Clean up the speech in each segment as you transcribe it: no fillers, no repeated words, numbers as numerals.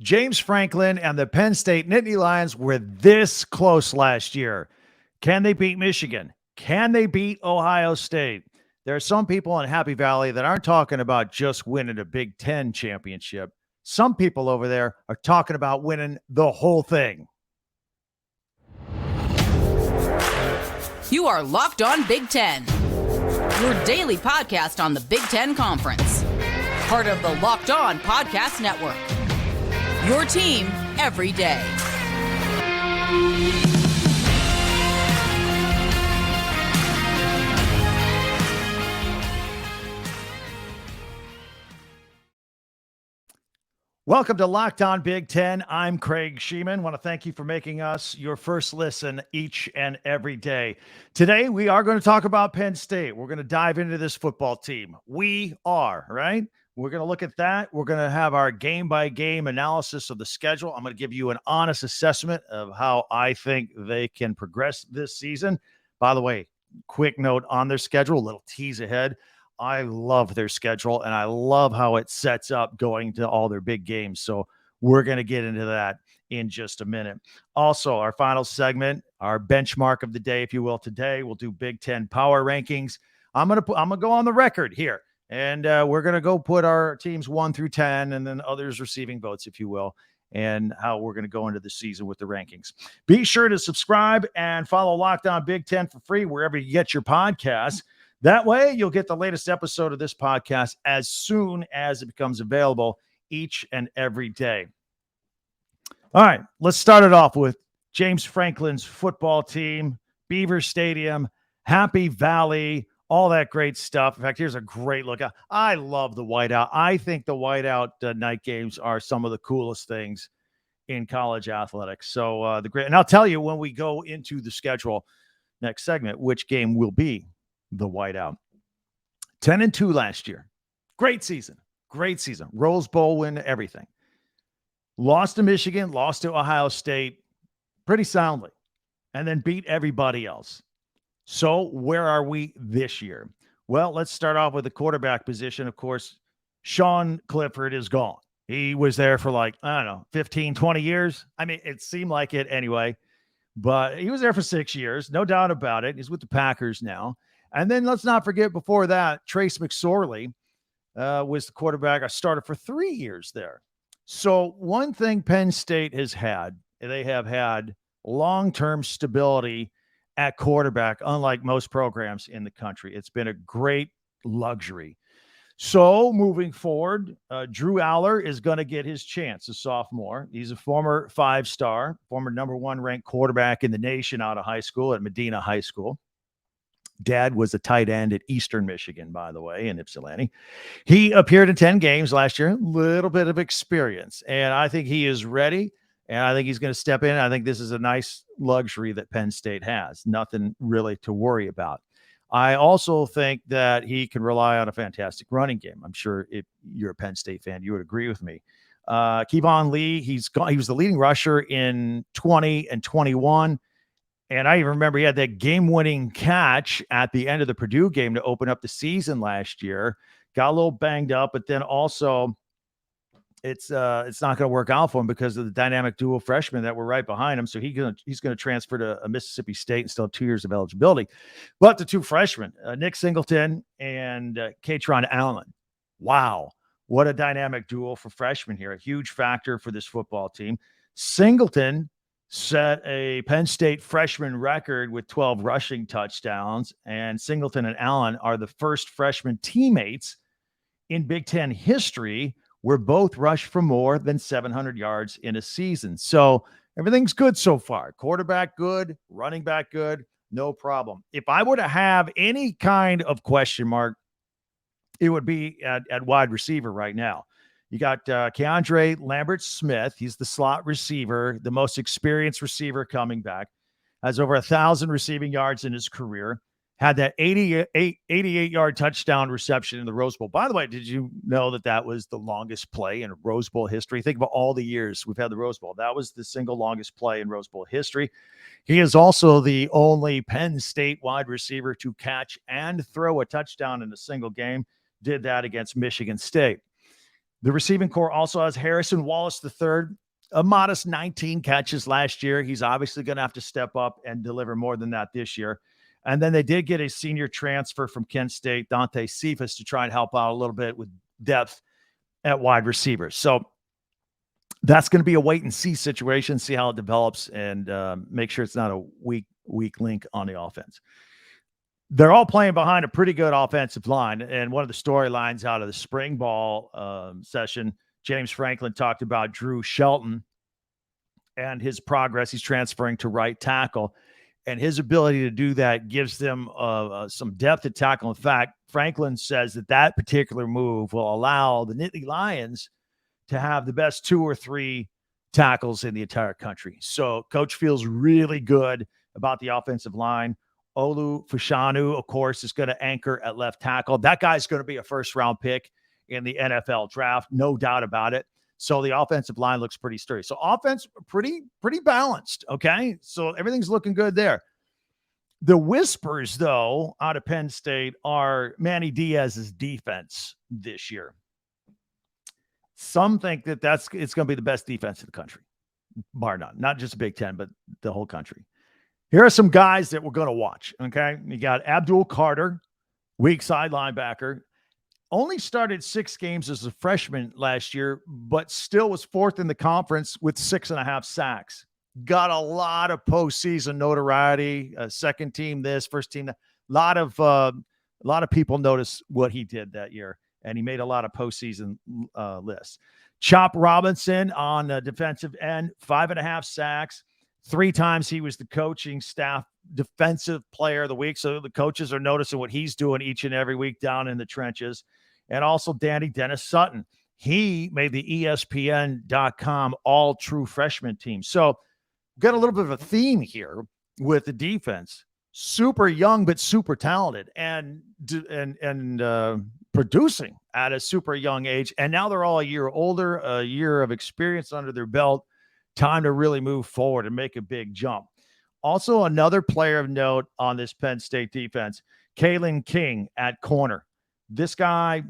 James Franklin and the Penn State Nittany Lions were this close last year. Can they beat Michigan? Can they beat Ohio State? There are some people in Happy Valley that aren't talking about just winning a Big Ten championship. Some people over there are talking about winning the whole thing. You are Locked On Big Ten, your daily podcast on the Big Ten Conference. Part of the Locked On Podcast Network. Your team every day. Welcome to Locked On Big Ten. I'm Craig Shemon. Want to thank you for making us your first listen each and every day. Today, we are going to talk about Penn State. We're going to dive into this football team. We are, right? We're going to look at that. We're going to have our game-by-game analysis of the schedule. I'm going to give you an honest assessment of how I think they can progress this season. By the way, quick note on their schedule, a little tease ahead. I love their schedule, and I love how it sets up going to all their big games. So we're going to get into that in just a minute. Also, our final segment, our benchmark of the day, if you will, today, we'll do Big Ten power rankings. I'm going to go on the record here, and we're going to go put our teams 1 through 10 and then others receiving votes, if you will, and how we're going to go into the season with the rankings. Be sure to subscribe and follow Locked On Big Ten for free wherever you get your podcasts. That way, you'll get the latest episode of this podcast as soon as it becomes available each and every day. All right, let's start it off with James Franklin's football team, Beaver Stadium, Happy Valley, all that great stuff. In fact, here's a great look. I love the whiteout. I think the whiteout night games are some of the coolest things in college athletics. So and I'll tell you when we go into the schedule next segment, which game will be the whiteout. 10-2 last year. Great season. Rose Bowl win, everything. Lost to Michigan, lost to Ohio State pretty soundly, and then beat everybody else. So where are we this year? Well, let's start off with the quarterback position. Of course, Sean Clifford is gone. He was there for 15, 20 years. I mean, it seemed like it anyway, but he was there for 6 years. No doubt about it. He's with the Packers now. And then let's not forget before that, Trace McSorley was the quarterback. I started for 3 years there. So one thing Penn State has had, they have had long-term stability at quarterback, unlike most programs in the country. It's been a great luxury. So moving forward, Drew Allar is going to get his chance, a sophomore. He's a former 5-star, former number 1 ranked quarterback in the nation out of high school at Medina High School. Dad was a tight end at Eastern Michigan, by the way, in Ypsilanti. He appeared in 10 games last year, a little bit of experience, and I think he is ready, and I think he's going to step in. I think this is a nice luxury that Penn State has, nothing really to worry about. I also think that he can rely on a fantastic running game. I'm sure if you're a Penn State fan, you would agree with me. Kevon Lee, he was the leading rusher in 20 and 21. And I even remember he had that game-winning catch at the end of the Purdue game to open up the season last year. Got a little banged up, but then also it's not going to work out for him because of the dynamic dual freshmen that were right behind him. So he's going to transfer to Mississippi State and still have 2 years of eligibility. But the 2 freshmen, Nick Singleton and Kaytron Allar. Wow, what a dynamic duel for freshmen here. A huge factor for this football team. Singleton set a Penn State freshman record with 12 rushing touchdowns, and Singleton and Allen are the first freshman teammates in Big Ten history where both rushed for more than 700 yards in a season. So everything's good so far. Quarterback good, running back good, no problem. If I were to have any kind of question mark, it would be at wide receiver right now. You got Keandre Lambert-Smith. He's the slot receiver, the most experienced receiver coming back. Has over 1,000 receiving yards in his career. Had that 88-yard touchdown reception in the Rose Bowl. By the way, did you know that was the longest play in Rose Bowl history? Think about all the years we've had the Rose Bowl. That was the single longest play in Rose Bowl history. He is also the only Penn State wide receiver to catch and throw a touchdown in a single game. Did that against Michigan State. The receiving core also has Harrison Wallace III, a modest 19 catches last year. He's obviously going to have to step up and deliver more than that this year. And then they did get a senior transfer from Kent State, Dante Cephas, to try and help out a little bit with depth at wide receivers. So that's going to be a wait and see situation, see how it develops, and make sure it's not a weak link on the offense. They're all playing behind a pretty good offensive line. And one of the storylines out of the spring ball session, James Franklin talked about Drew Shelton and his progress. He's transferring to right tackle, and his ability to do that gives them some depth at tackle. In fact, Franklin says that particular move will allow the Nittany Lions to have the best 2 or 3 tackles in the entire country. So coach feels really good about the offensive line. Olu Fashanu, of course, is going to anchor at left tackle. That guy's going to be a first-round pick in the NFL draft, no doubt about it. So the offensive line looks pretty sturdy. So offense, pretty balanced, okay? So everything's looking good there. The whispers, though, out of Penn State are Manny Diaz's defense this year. Some think that it's going to be the best defense in the country, bar none. Not just Big Ten, but the whole country. Here are some guys that we're going to watch, okay? You got Abdul Carter, weak side linebacker. Only started 6 games as a freshman last year, but still was 4th in the conference with 6.5 sacks. Got a lot of postseason notoriety, second team this, first team that. A lot of people noticed what he did that year, and he made a lot of postseason lists. Chop Robinson on the defensive end, 5.5 sacks. 3 times he was the coaching staff defensive player of the week. So the coaches are noticing what he's doing each and every week down in the trenches. And also Danny Dennis Sutton. He made the ESPN.com all true freshman team. So got a little bit of a theme here with the defense. Super young, but super talented and producing at a super young age. And now they're all a year older, a year of experience under their belt. Time to really move forward and make a big jump. Also, another player of note on this Penn State defense, Kalen King at corner. This guy,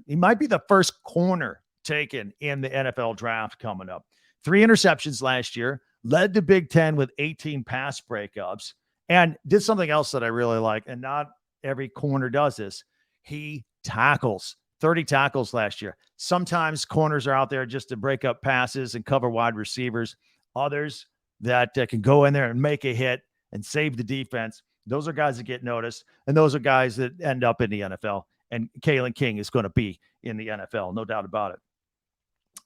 he might be the first corner taken in the NFL draft coming up. 3 interceptions last year, led the Big Ten with 18 pass breakups, and did something else that I really like, and not every corner does this. He tackles. 30 tackles last year. Sometimes corners are out there just to break up passes and cover wide receivers. Others that can go in there and make a hit and save the defense. Those are guys that get noticed, and those are guys that end up in the NFL. And Kalen King is going to be in the NFL, no doubt about it.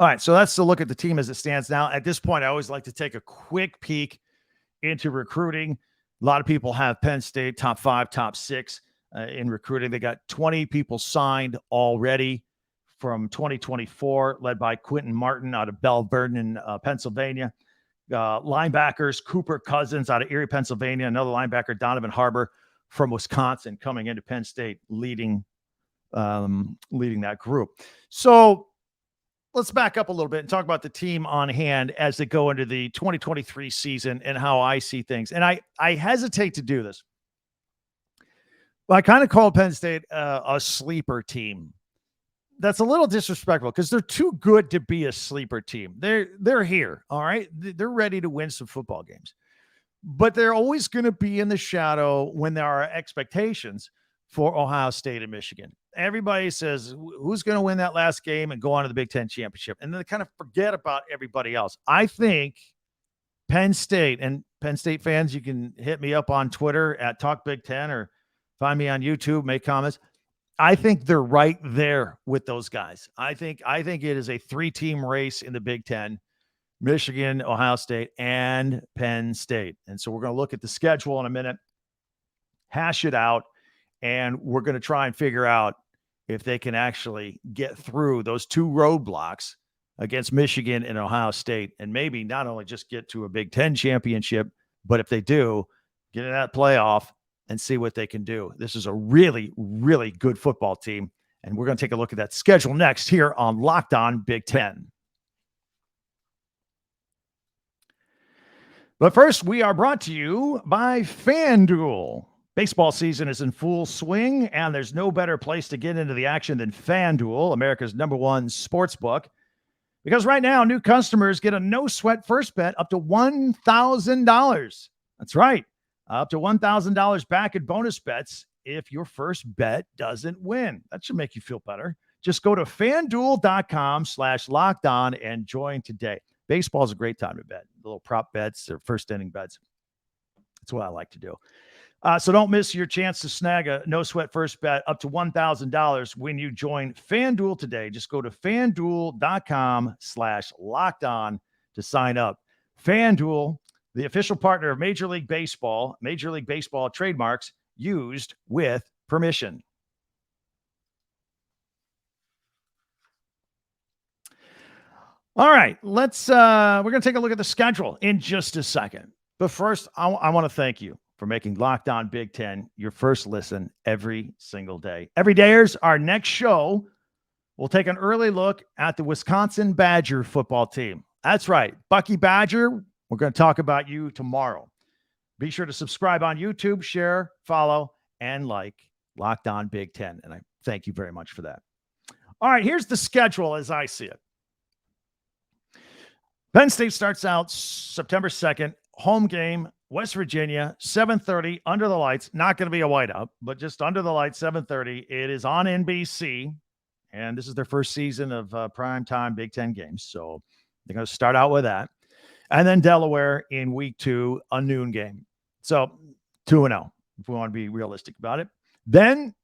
All right, so that's the look at the team as it stands now. At this point, I always like to take a quick peek into recruiting. A lot of people have Penn State top 5, top 6. In recruiting. They got 20 people signed already from 2024, led by Quentin Martin out of Belle Vernon, Pennsylvania. Linebackers, Cooper Cousins out of Erie, Pennsylvania. Another linebacker, Donovan Harbor from Wisconsin, coming into Penn State, leading that group. So let's back up a little bit and talk about the team on hand as they go into the 2023 season and how I see things. And I hesitate to do this. Well, I kind of call Penn State a sleeper team. That's a little disrespectful because they're too good to be a sleeper team. They're here, all right? They're ready to win some football games. But they're always going to be in the shadow when there are expectations for Ohio State and Michigan. Everybody says, who's going to win that last game and go on to the Big Ten championship? And then they kind of forget about everybody else. I think Penn State, and Penn State fans, you can hit me up on Twitter at Talk Big Ten or find me on YouTube, make comments. I think they're right there with those guys. I think it is a 3-team race in the Big Ten: Michigan, Ohio State, and Penn State. And so we're going to look at the schedule in a minute, hash it out, and we're going to try and figure out if they can actually get through those 2 roadblocks against Michigan and Ohio State, and maybe not only just get to a Big Ten championship, but if they do, get in that playoff and see what they can do. This is a really, really good football team, and we're going to take a look at that schedule next here on Locked On Big Ten. But first, we are brought to you by FanDuel. Baseball season is in full swing, and there's no better place to get into the action than FanDuel, America's #1 sports book. Because right now, new customers get a no-sweat first bet up to $1,000. That's right, up to $1,000 back in bonus bets if your first bet doesn't win. That should make you feel better. Just go to FanDuel.com/lockedon and join today. Baseball is a great time to bet. Little prop bets or first inning bets. That's what I like to do. So don't miss your chance to snag a no-sweat first bet up to $1,000 when you join FanDuel today. Just go to FanDuel.com/lockedon to sign up. FanDuel, the official partner of Major League Baseball trademarks used with permission. All right, we're going to take a look at the schedule in just a second. But first, I want to thank you for making Locked On Big Ten your first listen every single day. Every dayers, our next show, we'll take an early look at the Wisconsin Badger football team. That's right, Bucky Badger. We're going to talk about you tomorrow. Be sure to subscribe on YouTube, share, follow, and like Locked On Big Ten. And I thank you very much for that. All right, here's the schedule as I see it. Penn State starts out September 2nd, home game, West Virginia, 7:30, under the lights. Not going to be a whiteout, but just under the lights, 7:30. It is on NBC, and this is their first season of primetime Big Ten games, so they're going to start out with that. And then Delaware in week 2, a noon game. So 2-0, if we want to be realistic about it. Then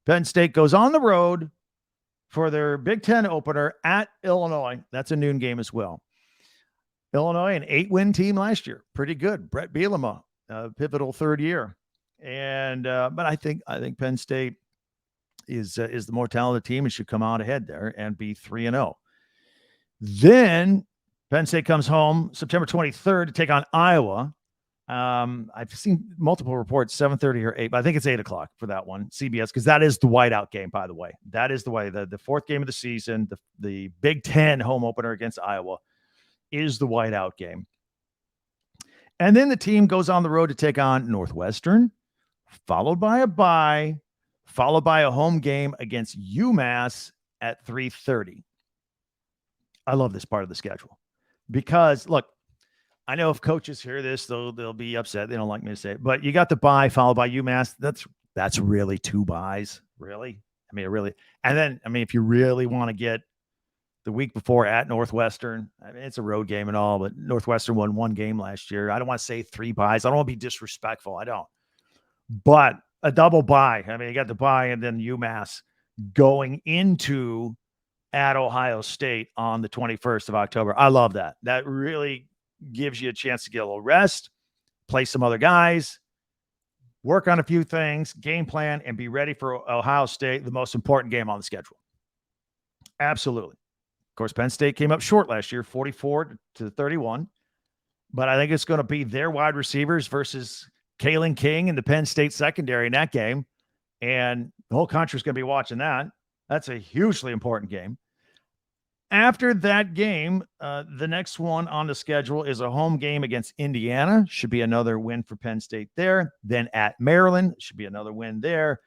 Penn State goes on the road for their Big Ten opener at Illinois. That's a noon game as well. Illinois, an 8-win team last year. Pretty good. Brett Bielema, pivotal third year. And but I think Penn State is the more talented team and should come out ahead there and be 3-0. Then Penn State comes home September 23rd to take on Iowa. I've seen multiple reports, 7:30 or 8, but I think it's 8 o'clock for that one, CBS, because that is the whiteout game, by the way. That is the fourth game of the season, the Big Ten home opener against Iowa is the whiteout game. And then the team goes on the road to take on Northwestern, followed by a bye, followed by a home game against UMass at 3:30. I love this part of the schedule because, look, I know if coaches hear this, they'll be upset. They don't like me to say it, but you got the bye followed by UMass. That's really 2 byes, really. I mean, really. And then, if you really want to get the week before at Northwestern, it's a road game and all, but Northwestern won 1 game last year. I don't want to say 3 byes. I don't want to be disrespectful. I don't. But a double bye. You got the bye and then UMass going into at Ohio State on the 21st of October. I love that. That really gives you a chance to get a little rest, play some other guys, work on a few things, game plan, and be ready for Ohio State, the most important game on the schedule. Absolutely. Of course, Penn State came up short last year, 44-31. But I think it's going to be their wide receivers versus Kalen King and the Penn State secondary in that game. And the whole country's going to be watching that. That's a hugely important game. After that game, the next one on the schedule is a home game against Indiana. Should be another win for Penn State there. Then at Maryland, should be another win there.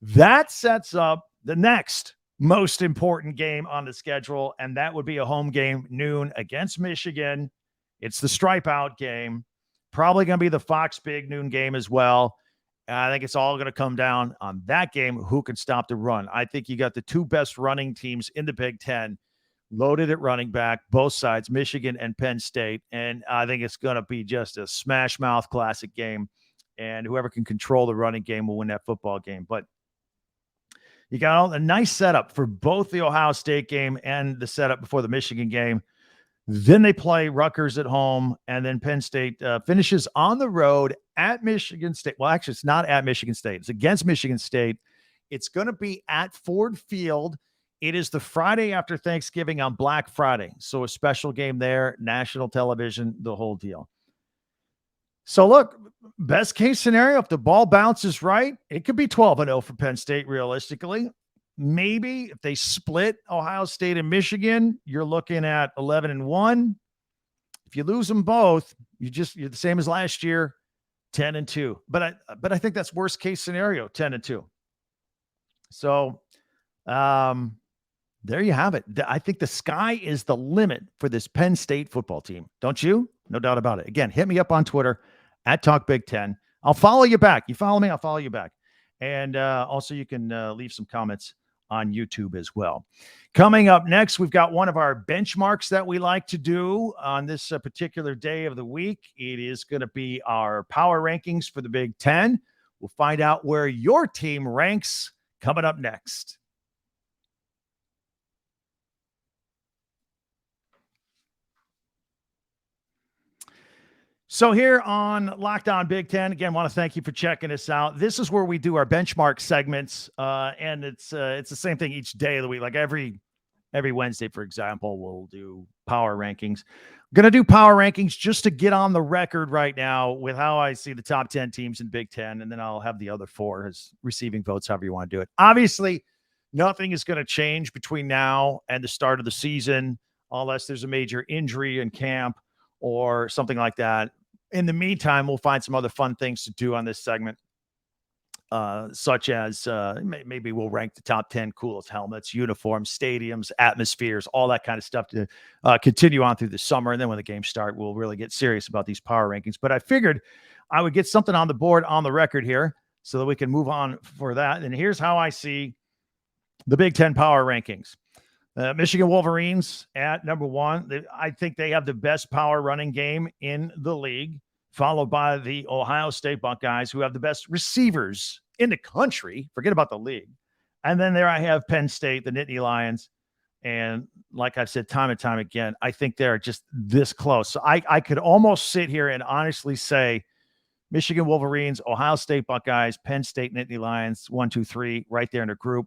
That sets up the next most important game on the schedule, and that would be a home game noon against Michigan. It's the stripe out game. Probably going to be the Fox Big noon game as well. I think it's all going to come down on that game, who can stop the run. I think you got the 2 best running teams in the Big Ten loaded at running back, both sides, Michigan and Penn State, and I think it's going to be just a smash mouth classic game, and whoever can control the running game will win that football game. But you got a nice setup for both the Ohio State game and the setup before the Michigan game. Then they play Rutgers at home, and then Penn State finishes on the road at Michigan State. Well, actually, it's not at Michigan State. It's against Michigan State. It's going to be at Ford Field. It is the Friday after Thanksgiving on Black Friday. So a special game there, national television, the whole deal. So look, best case scenario, if the ball bounces right, it could be 12-0 for Penn State realistically. Maybe if they split Ohio State and Michigan, you're looking at 11-1. If you lose them both, you're the same as last year, 10-2. But I think that's worst case scenario, 10-2. So there you have it. I think the sky is the limit for this Penn State football team. Don't you? No doubt about it. Again, hit me up on Twitter at Talk Big Ten. I'll follow you back. You follow me, I'll follow you back. And also you can leave some comments on YouTube as well. Coming up next, we've got one of our benchmarks that we like to do on this particular day of the week. It is going to be our power rankings for the Big Ten. We'll find out where your team ranks coming up next. So here on Locked On Big Ten, again, want to thank you for checking us out. This is where we do our benchmark segments, and it's the same thing each day of the week. Like every Wednesday, for example, we'll do power rankings. I'm going to do power rankings just to get on the record right now with how I see the top 10 teams in Big Ten, and then I'll have the other 4 as receiving votes, however you want to do it. Obviously, nothing is going to change between now and the start of the season unless there's a major injury in camp or something like that. In the meantime, we'll find some other fun things to do on this segment, such as maybe we'll rank the top 10 coolest helmets, uniforms, stadiums, atmospheres, all that kind of stuff to continue on through the summer. And then when the games start, we'll really get serious about these power rankings. But I figured I would get something on the board on the record here so that we can move on for that. And here's how I see the Big Ten power rankings. Michigan Wolverines at number 1. I think they have the best power running game in the league, followed by the Ohio State Buckeyes, who have the best receivers in the country. Forget about the league. And then there I have Penn State, the Nittany Lions. And like I've said time and time again, I think they're just this close. So I could almost sit here and honestly say Michigan Wolverines, Ohio State Buckeyes, Penn State Nittany Lions, 1, 2, 3, right there in a group.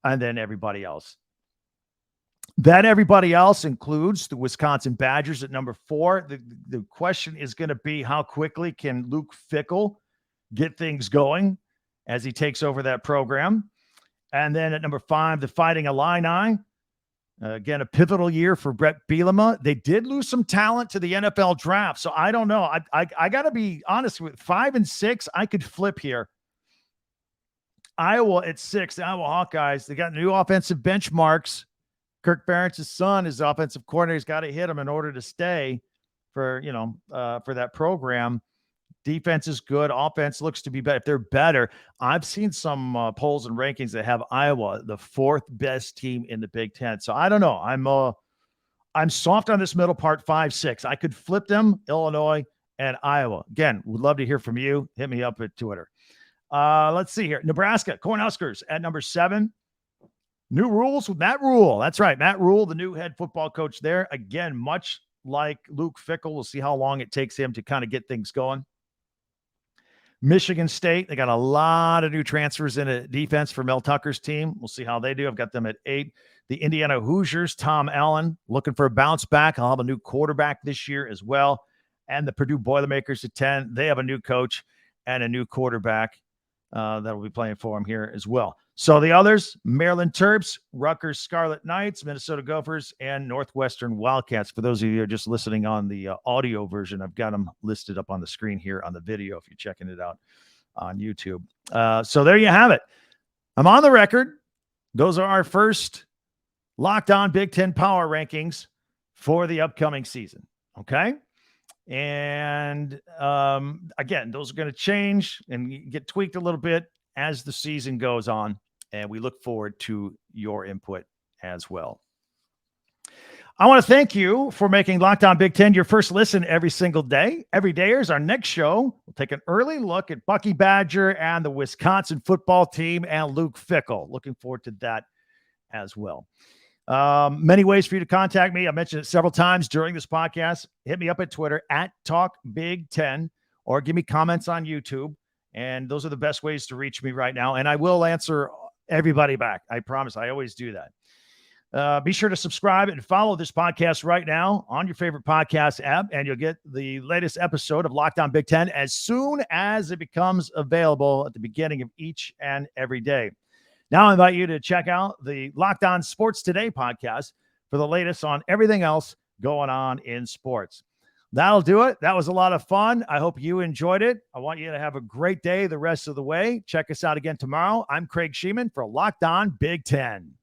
And then everybody else. That everybody else includes the Wisconsin Badgers at number 4. The question is going to be how quickly can Luke Fickell get things going as he takes over that program. And then at number 5, the Fighting Illini. Again, a pivotal year for Brett Bielema. They did lose some talent to the NFL draft, so I don't know. I got to be honest with 5 and 6. I could flip here. Iowa at 6, the Iowa Hawkeyes. They got new offensive benchmarks. Kirk Ferentz's son is the offensive coordinator. He's got to hit him in order to stay for that program. Defense is good. Offense looks to be better. If they're better, I've seen some polls and rankings that have Iowa the 4th best team in the Big Ten. So I don't know. I'm soft on this middle part, 5, 6. I could flip them, Illinois and Iowa. Again, would love to hear from you. Hit me up at Twitter. Let's see here. Nebraska, Cornhuskers at number 7. New rules with Matt Rule. That's right. Matt Rule, the new head football coach there. Again, much like Luke Fickell. We'll see how long it takes him to kind of get things going. Michigan State, they got a lot of new transfers in a defense for Mel Tucker's team. We'll see how they do. I've got them at 8. The Indiana Hoosiers, Tom Allen, looking for a bounce back. I'll have a new quarterback this year as well. And the Purdue Boilermakers at 10. They have a new coach and a new quarterback that will be playing for him here as well. So the others, Maryland Terps, Rutgers Scarlet Knights, Minnesota Gophers, and Northwestern Wildcats. For those of you who are just listening on the audio version, I've got them listed up on the screen here on the video if you're checking it out on YouTube. So there you have it. I'm on the record. Those are our first Locked On Big Ten Power Rankings for the upcoming season. Okay? And again, those are going to change and get tweaked a little bit as the season goes on, and we look forward to your input as well. I want to thank you for making Locked On Big Ten your first listen every single day. Every day is our next show. We'll take an early look at Bucky Badger and the Wisconsin football team and Luke Fickell. Looking forward to that as well. Many ways for you to contact me. I mentioned it several times during this podcast. Hit me up at Twitter at TalkBig10 or give me comments on YouTube. And those are the best ways to reach me right now. And I will answer everybody back. I promise. I always do that. Be sure to subscribe and follow this podcast right now on your favorite podcast app, and you'll get the latest episode of Locked On Big Ten as soon as it becomes available at the beginning of each and every day. Now I invite you to check out the Locked On Sports Today podcast for the latest on everything else going on in sports. That'll do it. That was a lot of fun. I hope you enjoyed it. I want you to have a great day the rest of the way. Check us out again tomorrow. I'm Craig Shemon for Locked On Big Ten.